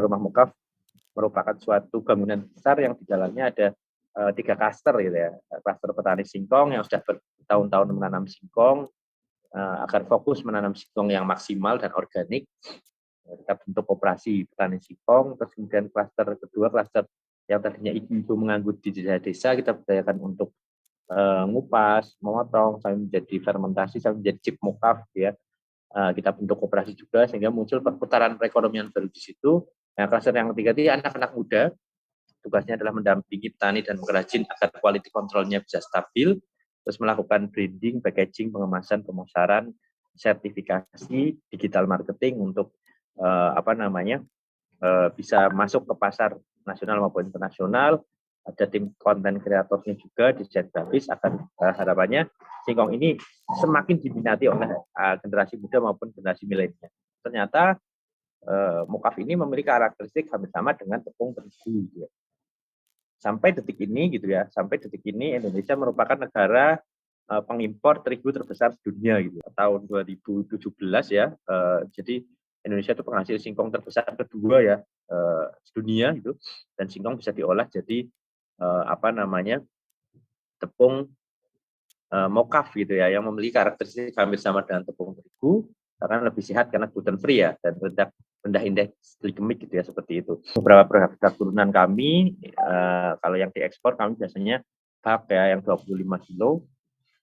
Rumah Mukaf merupakan suatu bangunan besar yang di dalamnya ada 3 klaster gitu ya. Klaster petani singkong yang sudah bertahun-tahun menanam singkong, agar fokus menanam singkong yang maksimal dan organik. Kita bentuk koperasi petani singkong, terus kemudian klaster kedua, klaster yang tadinya ibu-ibu menganggut di desa-desa, kita berdayakan untuk ngupas, memotong, sampai menjadi fermentasi, sampai menjadi chip mukaf ya. Kita bentuk koperasi juga sehingga muncul perputaran perekonomian baru di situ. Nah, klaster yang ketiga itu anak-anak muda, tugasnya adalah mendampingi petani dan pengrajin agar quality control-nya bisa stabil, terus melakukan branding, packaging, pengemasan, pemasaran, sertifikasi, digital marketing untuk bisa masuk ke pasar nasional maupun internasional. Ada tim konten kreatornya juga, desain grafis, akan harapannya singkong ini semakin diminati oleh generasi muda maupun generasi milenial. Ternyata mukaf ini memiliki karakteristik hampir sama dengan tepung terigu gitu ya. Sampai detik ini gitu ya, sampai detik ini Indonesia merupakan negara pengimpor terigu terbesar di dunia gitu. Tahun 2017 ya, jadi Indonesia itu penghasil singkong terbesar kedua ya di dunia itu, dan singkong bisa diolah jadi tepung mokaf gitu ya, yang memiliki karakteristik hampir sama dengan tepung terigu karena lebih sehat karena gluten free ya, dan rendah indeks glikemik gitu ya, seperti itu. Beberapa produk turunan kami, kalau yang diekspor kami biasanya bak ya yang 25 kilo,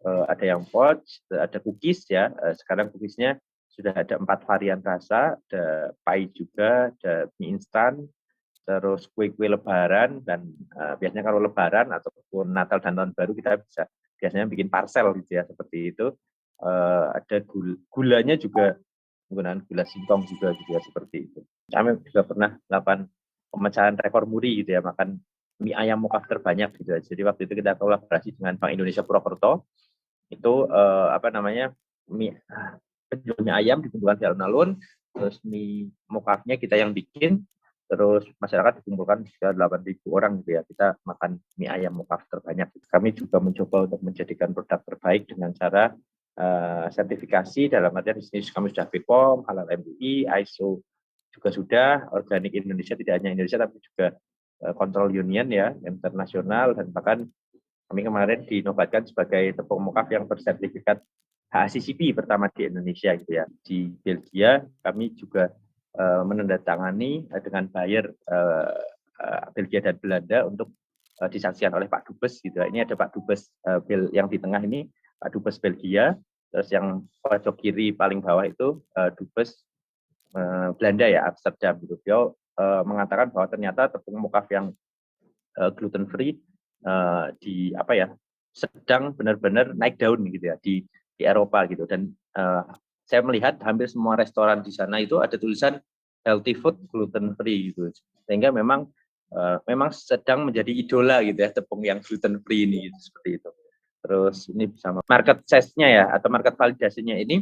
ada yang pouch, ada cookies ya. Sekarang cookiesnya sudah ada 4 varian rasa, ada pie juga, ada mie instan, terus kue-kue lebaran, dan biasanya kalau lebaran ataupun Natal dan Tahun Baru kita biasanya bikin parcel gitu ya, seperti itu. Ada gulanya juga menggunakan gula singkong juga gitu ya, seperti itu. Kami juga pernah melakukan pemecahan rekor muri gitu ya, makan mie ayam mukaf terbanyak gitu ya. Jadi waktu itu kita kolaborasi dengan Bank Indonesia Purwokerto, itu penjual mie ayam dikumpulkan di alun-alun, terus mie mukafnya kita yang bikin, terus masyarakat dikumpulkan sekitar 8.000 orang gitu ya, kita makan mie ayam mukaf terbanyak. Kami juga mencoba untuk menjadikan produk terbaik dengan cara sertifikasi, dalam artian di sini kami sudah BPOM, Halal MUI, ISO juga sudah, Organik Indonesia, tidak hanya Indonesia tapi juga Control Union ya, internasional, dan bahkan kami kemarin dinobatkan sebagai tepung mukaf yang bersertifikat HACCP pertama di Indonesia gitu ya. Di Belgia kami juga menandatangani dengan buyer Belgia dan Belanda untuk disaksikan oleh Pak Dubes gitu. Ini ada Pak Dubes yang di tengah ini, Pak Dubes Belgia, terus yang pojok kiri paling bawah itu Dubes Belanda ya, Amsterdam gitu. Beliau mengatakan bahwa ternyata tepung mukaf yang gluten free sedang benar-benar naik daun gitu ya di Eropa gitu, dan saya melihat hampir semua restoran di sana itu ada tulisan healthy food gluten free gitu, sehingga memang sedang menjadi idola gitu ya tepung yang gluten free ini gitu, seperti itu. Terus ini bersama market size-nya ya, atau market validasinya ini,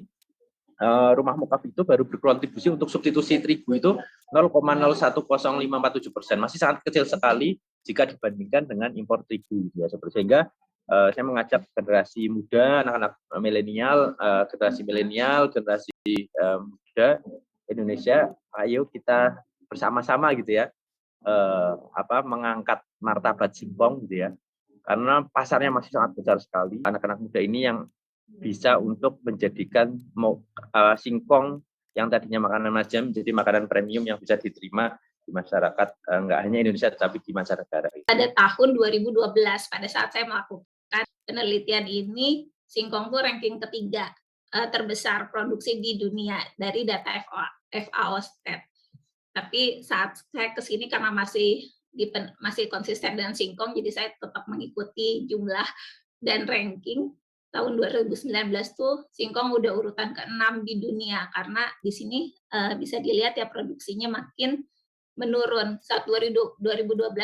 Rumah Mukaf itu baru berkontribusi untuk substitusi terigu itu 0,010547%, masih sangat kecil sekali jika dibandingkan dengan impor terigu gitu ya. Sehingga saya mengajak generasi muda, anak-anak milenial, generasi muda Indonesia, ayo kita bersama-sama gitu ya, mengangkat martabat singkong gitu ya, karena pasarnya masih sangat besar sekali. Anak-anak muda ini yang bisa untuk menjadikan singkong yang tadinya makanan remaja menjadi makanan premium yang bisa diterima di masyarakat, nggak hanya Indonesia tetapi di mancanegara. Pada tahun 2012 pada saat saya melakukan penelitian ini, singkong itu ranking ketiga terbesar produksi di dunia dari data FAO Stat. Tapi saat saya kesini karena masih konsisten dengan singkong, jadi saya tetap mengikuti jumlah dan ranking. Tahun 2019 tuh singkong udah urutan ke-6 di dunia, karena di sini bisa dilihat ya produksinya makin menurun. Saat 2012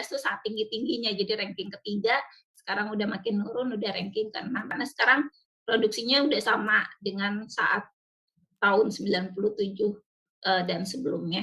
tuh saat tinggi-tingginya, jadi ranking ketiga, sekarang udah makin nurun, udah ranking ke-6. Karena sekarang produksinya udah sama dengan saat tahun 97 dan sebelumnya.